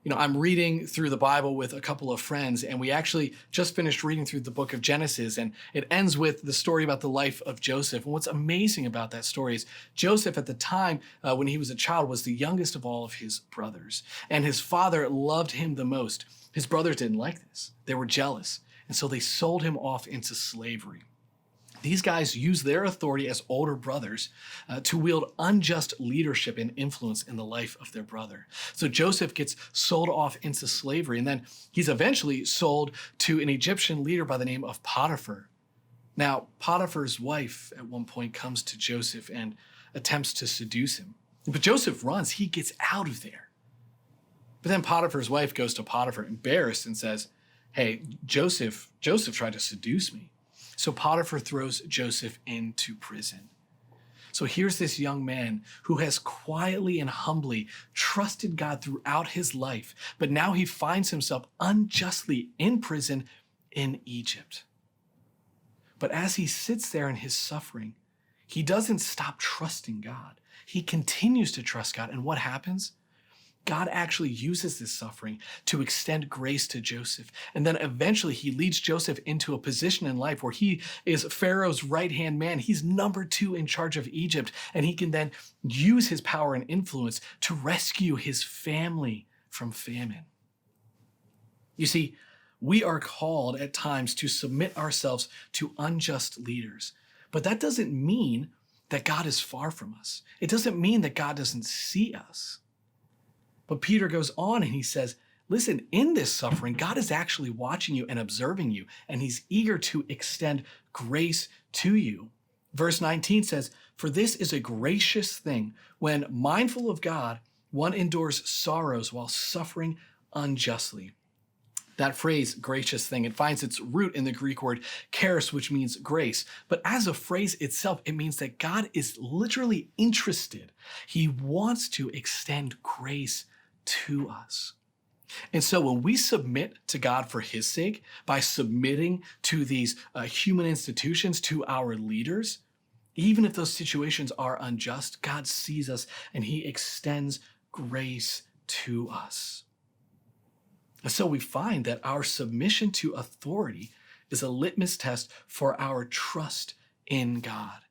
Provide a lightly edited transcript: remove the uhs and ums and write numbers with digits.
I'm reading through the Bible with a couple of friends, and we actually just finished reading through the book of Genesis, and it ends with the story about the life of Joseph. And what's amazing about that story is Joseph, at the time when he was a child, was the youngest of all of his brothers, and his father loved him the most. His brothers didn't like this. They were jealous, and so they sold him off into slavery. These guys use their authority as older brothers to wield unjust leadership and influence in the life of their brother. So Joseph gets sold off into slavery, and then he's eventually sold to an Egyptian leader by the name of Potiphar. Now, Potiphar's wife at one point comes to Joseph and attempts to seduce him. But Joseph runs. He gets out of there. But then Potiphar's wife goes to Potiphar embarrassed and says, "Hey, Joseph tried to seduce me." So Potiphar throws Joseph into prison. So here's this young man who has quietly and humbly trusted God throughout his life, but now he finds himself unjustly in prison in Egypt. But as he sits there in his suffering, he doesn't stop trusting God. He continues to trust God. And what happens? God actually uses this suffering to extend grace to Joseph. And then eventually he leads Joseph into a position in life where he is Pharaoh's right-hand man. He's number 2 in charge of Egypt. And he can then use his power and influence to rescue his family from famine. You see, we are called at times to submit ourselves to unjust leaders. But that doesn't mean that God is far from us. It doesn't mean that God doesn't see us. But Peter goes on and he says, listen, in this suffering, God is actually watching you and observing you, and he's eager to extend grace to you. Verse 19 says, "For this is a gracious thing when, mindful of God, one endures sorrows while suffering unjustly." That phrase, gracious thing, it finds its root in the Greek word charis, which means grace. But as a phrase itself, it means that God is literally interested. He wants to extend grace to us. And so when we submit to God for his sake, by submitting to these human institutions, to our leaders, even if those situations are unjust, God sees us and he extends grace to us. And so we find that our submission to authority is a litmus test for our trust in God.